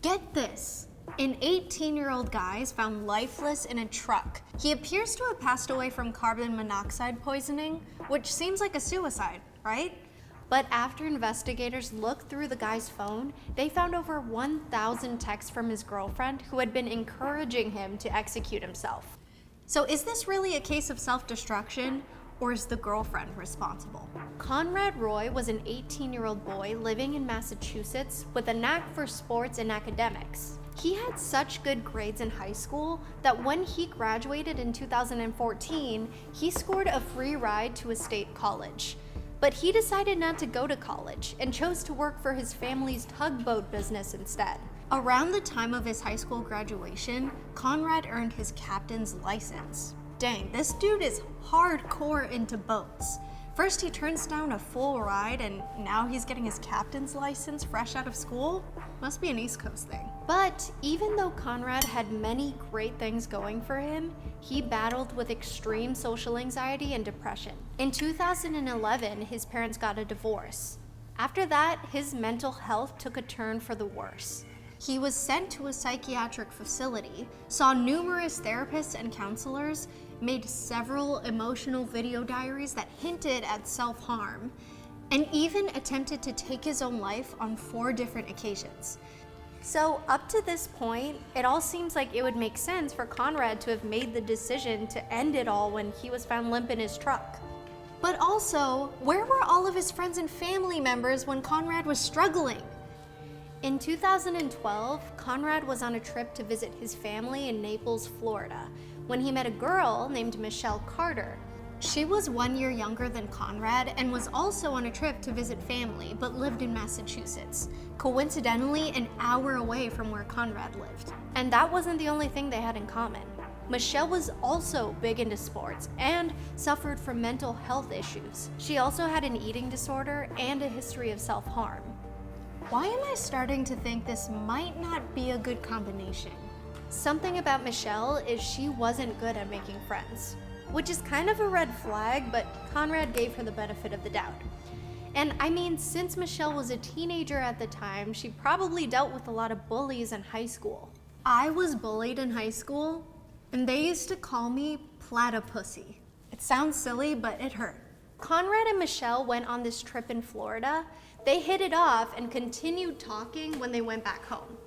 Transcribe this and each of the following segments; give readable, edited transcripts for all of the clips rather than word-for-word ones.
Get this. An 18-year-old guy is found lifeless in a truck. He appears to have passed away from carbon monoxide poisoning, which seems like a suicide, right? But after investigators looked through the guy's phone, they found over 1,000 texts from his girlfriend who had been encouraging him to execute himself. So is this really a case of self-destruction, or is the girlfriend responsible? Conrad Roy was an 18-year-old boy living in Massachusetts with a knack for sports and academics. He had such good grades in high school that when he graduated in 2014, he scored a free ride to a state college. But he decided not to go to college and chose to work for his family's tugboat business instead. Around the time of his high school graduation, Conrad earned his captain's license. Dang, this dude is hardcore into boats. First he turns down a full ride and now he's getting his captain's license fresh out of school? Must be an East Coast thing. But even though Conrad had many great things going for him, he battled with extreme social anxiety and depression. In 2011, his parents got a divorce. After that, his mental health took a turn for the worse. He was sent to a psychiatric facility, saw numerous therapists and counselors, made several emotional video diaries that hinted at self-harm, and even attempted to take his own life on 4 different occasions. So up to this point, it all seems like it would make sense for Conrad to have made the decision to end it all when he was found limp in his truck. But also, where were all of his friends and family members when Conrad was struggling? In 2012, Conrad was on a trip to visit his family in Naples, Florida, when he met a girl named Michelle Carter. She was 1 year younger than Conrad and was also on a trip to visit family, but lived in Massachusetts, coincidentally an hour away from where Conrad lived. And that wasn't the only thing they had in common. Michelle was also big into sports and suffered from mental health issues. She also had an eating disorder and a history of self-harm. Why am I starting to think this might not be a good combination? Something about Michelle is she wasn't good at making friends, which is kind of a red flag, but Conrad gave her the benefit of the doubt. And I mean, since Michelle was a teenager at the time, she probably dealt with a lot of bullies in high school. I was bullied in high school, and they used to call me platypussy. It sounds silly, but it hurt. Conrad and Michelle went on this trip in Florida. They hit it off and continued talking when they went back home.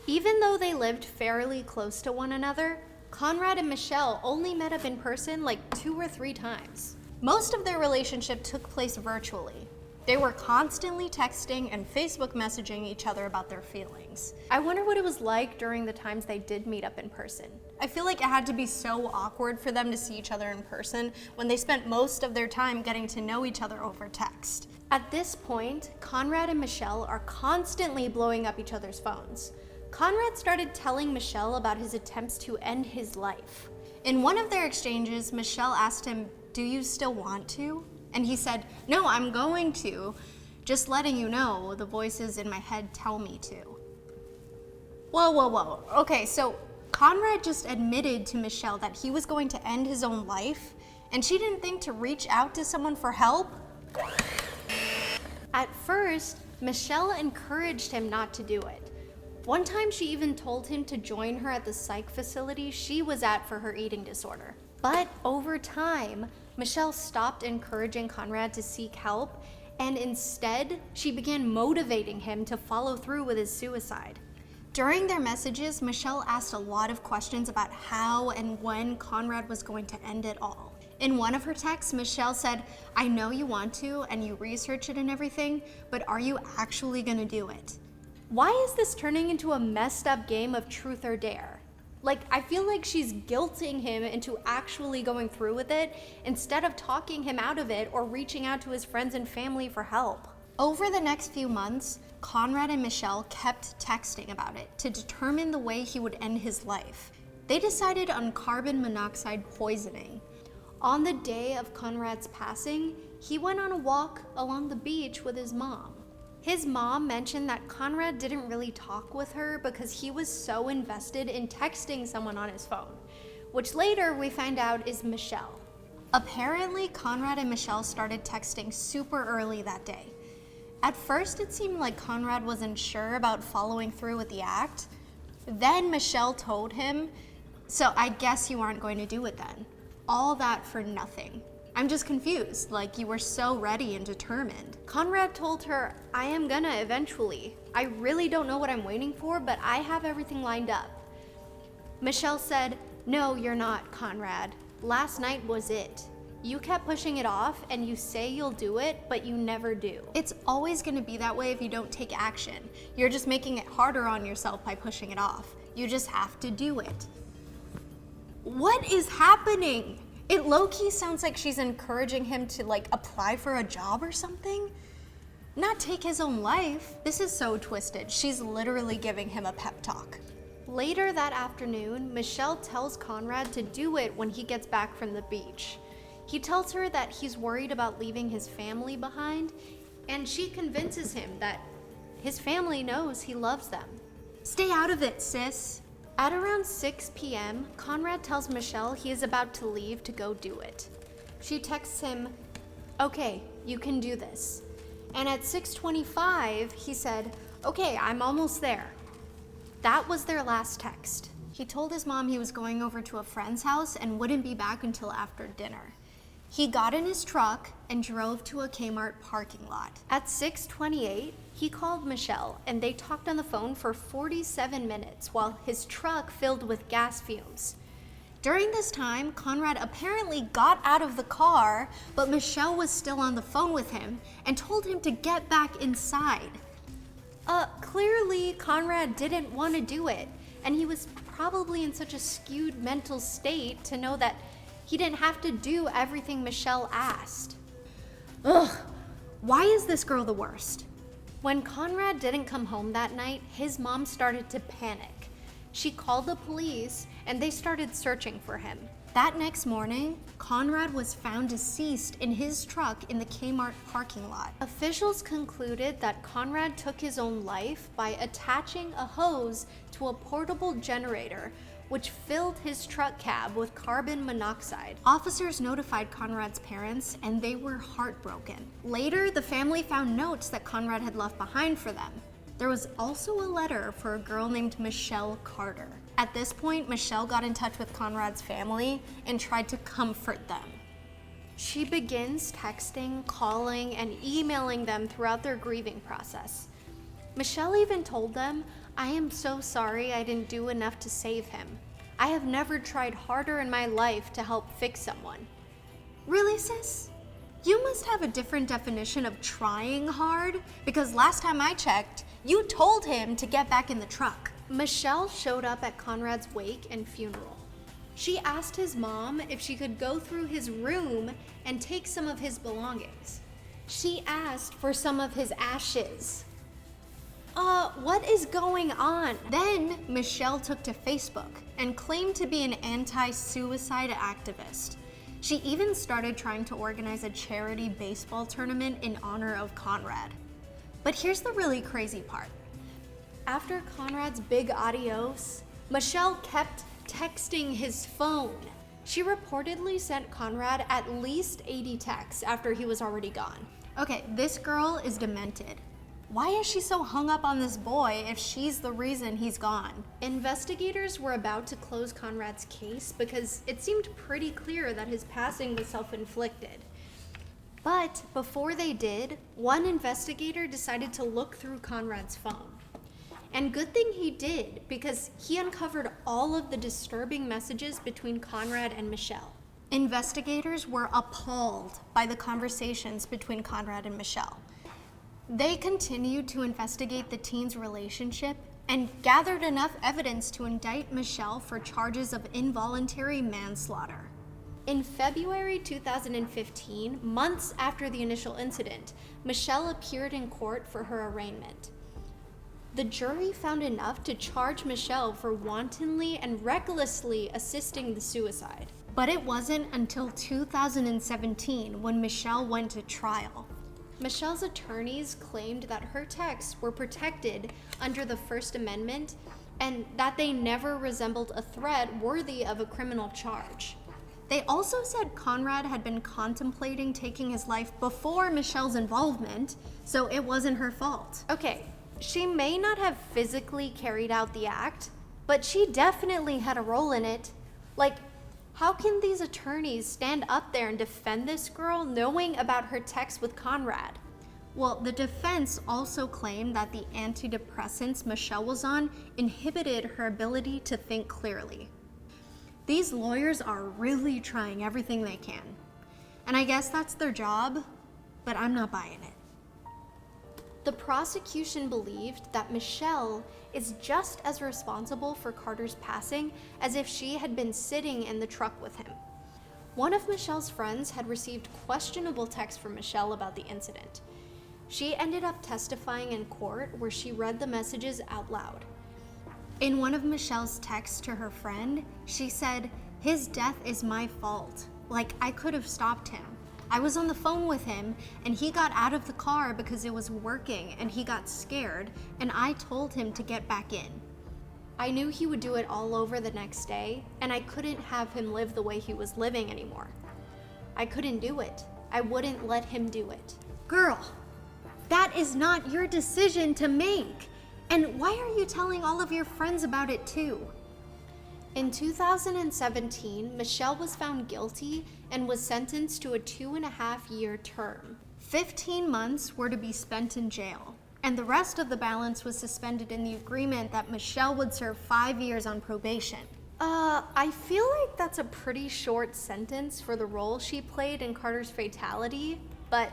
Even though they lived fairly close to one another, Conrad and Michelle only met up in person like 2 or 3 times. Most of their relationship took place virtually. They were constantly texting and Facebook messaging each other about their feelings. I wonder what it was like during the times they did meet up in person. I feel like it had to be so awkward for them to see each other in person when they spent most of their time getting to know each other over text. At this point, Conrad and Michelle are constantly blowing up each other's phones. Conrad started telling Michelle about his attempts to end his life. In one of their exchanges, Michelle asked him, "Do you still want to?" And he said, "No, I'm going to. Just letting you know, the voices in my head tell me to." Whoa. Okay, so Conrad just admitted to Michelle that he was going to end his own life, and she didn't think to reach out to someone for help? At first, Michelle encouraged him not to do it. One time she even told him to join her at the psych facility she was at for her eating disorder. But over time, Michelle stopped encouraging Conrad to seek help, and instead, she began motivating him to follow through with his suicide. During their messages, Michelle asked a lot of questions about how and when Conrad was going to end it all. In one of her texts, Michelle said, "I know you want to and you research it and everything, but are you actually gonna do it?" Why is this turning into a messed up game of truth or dare? Like, I feel like she's guilting him into actually going through with it instead of talking him out of it or reaching out to his friends and family for help. Over the next few months, Conrad and Michelle kept texting about it to determine the way he would end his life. They decided on carbon monoxide poisoning. On the day of Conrad's passing, he went on a walk along the beach with his mom. His mom mentioned that Conrad didn't really talk with her because he was so invested in texting someone on his phone, which later we find out is Michelle. Apparently, Conrad and Michelle started texting super early that day. At first, it seemed like Conrad wasn't sure about following through with the act. Then Michelle told him, "So I guess you aren't going to do it then." All that for nothing. "I'm just confused, like you were so ready and determined." Conrad told her, "I am gonna eventually. I really don't know what I'm waiting for, but I have everything lined up." Michelle said, "No, you're not, Conrad. Last night was it. You kept pushing it off and you say you'll do it, but you never do. It's always gonna be that way if you don't take action. You're just making it harder on yourself by pushing it off. You just have to do it." What is happening? It low-key sounds like she's encouraging him to like apply for a job or something. Not take his own life. This is so twisted. She's literally giving him a pep talk. Later that afternoon, Michelle tells Conrad to do it when he gets back from the beach. He tells her that he's worried about leaving his family behind, and she convinces him that his family knows he loves them. "Stay out of it, sis." At around 6 p.m., Conrad tells Michelle he is about to leave to go do it. She texts him, "Okay, you can do this." And at 6:25, he said, "Okay, I'm almost there." That was their last text. He told his mom he was going over to a friend's house and wouldn't be back until after dinner. He got in his truck and drove to a Kmart parking lot. At 6:28, he called Michelle and they talked on the phone for 47 minutes while his truck filled with gas fumes. During this time, Conrad apparently got out of the car, but Michelle was still on the phone with him and told him to get back inside. Clearly, Conrad didn't want to do it, and he was probably in such a skewed mental state to know that he didn't have to do everything Michelle asked. Ugh, why is this girl the worst? When Conrad didn't come home that night, his mom started to panic. She called the police, and they started searching for him. That next morning, Conrad was found deceased in his truck in the Kmart parking lot. Officials concluded that Conrad took his own life by attaching a hose to a portable generator, which filled his truck cab with carbon monoxide. Officers notified Conrad's parents, and they were heartbroken. Later, the family found notes that Conrad had left behind for them. There was also a letter for a girl named Michelle Carter. At this point, Michelle got in touch with Conrad's family and tried to comfort them. She begins texting, calling, and emailing them throughout their grieving process. Michelle even told them, "I am so sorry I didn't do enough to save him. I have never tried harder in my life to help fix someone." Really, sis? You must have a different definition of trying hard, because last time I checked, you told him to get back in the truck. Michelle showed up at Conrad's wake and funeral. She asked his mom if she could go through his room and take some of his belongings. She asked for some of his ashes. What is going on? Then Michelle took to Facebook and claimed to be an anti-suicide activist. She even started trying to organize a charity baseball tournament in honor of Conrad. But here's the really crazy part. After Conrad's big adios, Michelle kept texting his phone. She reportedly sent Conrad at least 80 texts after he was already gone. Okay, this girl is demented. Why is she so hung up on this boy if she's the reason he's gone? Investigators were about to close Conrad's case because it seemed pretty clear that his passing was self-inflicted. But before they did, one investigator decided to look through Conrad's phone. And good thing he did, because he uncovered all of the disturbing messages between Conrad and Michelle. Investigators were appalled by the conversations between Conrad and Michelle. They continued to investigate the teen's relationship and gathered enough evidence to indict Michelle for charges of involuntary manslaughter. In February 2015, months after the initial incident, Michelle appeared in court for her arraignment. The jury found enough to charge Michelle for wantonly and recklessly assisting the suicide. But it wasn't until 2017 when Michelle went to trial. Michelle's attorneys claimed that her texts were protected under the First Amendment and that they never resembled a threat worthy of a criminal charge. They also said Conrad had been contemplating taking his life before Michelle's involvement, so it wasn't her fault. Okay, she may not have physically carried out the act, but she definitely had a role in it. Like, how can these attorneys stand up there and defend this girl knowing about her text with Conrad? Well, the defense also claimed that the antidepressants Michelle was on inhibited her ability to think clearly. These lawyers are really trying everything they can. And I guess that's their job, but I'm not buying it. The prosecution believed that Michelle is just as responsible for Carter's passing as if she had been sitting in the truck with him. One of Michelle's friends had received questionable texts from Michelle about the incident. She ended up testifying in court where she read the messages out loud. In one of Michelle's texts to her friend, she said, "His death is my fault. Like, I could have stopped him. I was on the phone with him and he got out of the car because it was working and he got scared and I told him to get back in. I knew he would do it all over the next day and I couldn't have him live the way he was living anymore. I couldn't do it. I wouldn't let him do it." Girl, that is not your decision to make. And why are you telling all of your friends about it too? In 2017, Michelle was found guilty and was sentenced to a 2.5-year term. 15 months were to be spent in jail, and the rest of the balance was suspended in the agreement that Michelle would serve 5 years on probation. I feel like that's a pretty short sentence for the role she played in Carter's fatality, but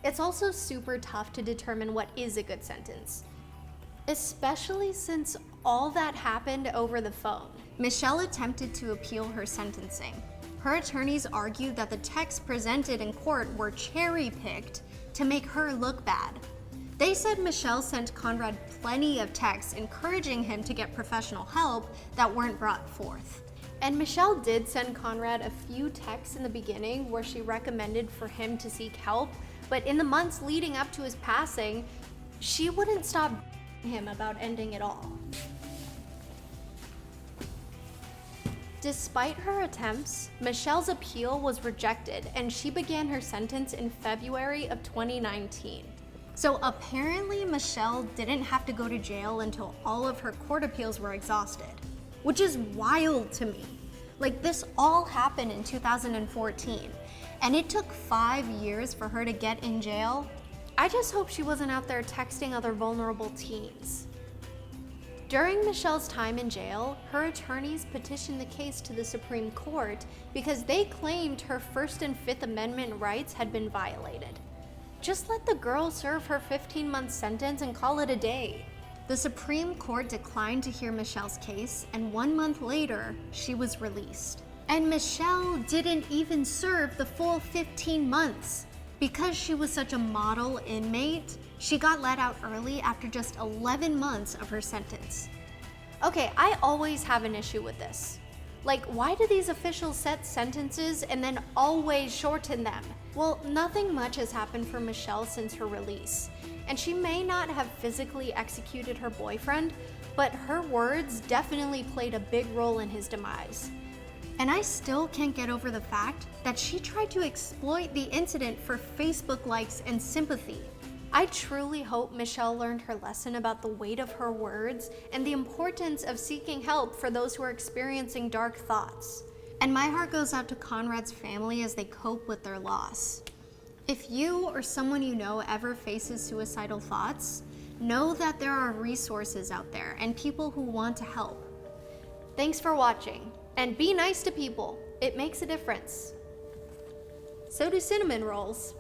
it's also super tough to determine what is a good sentence, especially since all that happened over the phone. Michelle attempted to appeal her sentencing. Her attorneys argued that the texts presented in court were cherry-picked to make her look bad. They said Michelle sent Conrad plenty of texts encouraging him to get professional help that weren't brought forth. And Michelle did send Conrad a few texts in the beginning where she recommended for him to seek help, but in the months leading up to his passing, she wouldn't stop him about ending it all. Despite her attempts, Michelle's appeal was rejected and she began her sentence in February of 2019. So apparently Michelle didn't have to go to jail until all of her court appeals were exhausted, which is wild to me. Like, this all happened in 2014 and it took 5 years for her to get in jail. I just hope she wasn't out there texting other vulnerable teens. During Michelle's time in jail, her attorneys petitioned the case to the Supreme Court because they claimed her First and Fifth Amendment rights had been violated. Just let the girl serve her 15-month sentence and call it a day. The Supreme Court declined to hear Michelle's case, and 1 month later, she was released. And Michelle didn't even serve the full 15 months. Because she was such a model inmate, she got let out early after just 11 months of her sentence. Okay, I always have an issue with this. Like, why do these officials set sentences and then always shorten them? Well, nothing much has happened for Michelle since her release, and she may not have physically executed her boyfriend, but her words definitely played a big role in his demise. And I still can't get over the fact that she tried to exploit the incident for Facebook likes and sympathy. I truly hope Michelle learned her lesson about the weight of her words and the importance of seeking help for those who are experiencing dark thoughts. And my heart goes out to Conrad's family as they cope with their loss. If you or someone you know ever faces suicidal thoughts, know that there are resources out there and people who want to help. Thanks for watching. And be nice to people. It makes a difference. So do cinnamon rolls.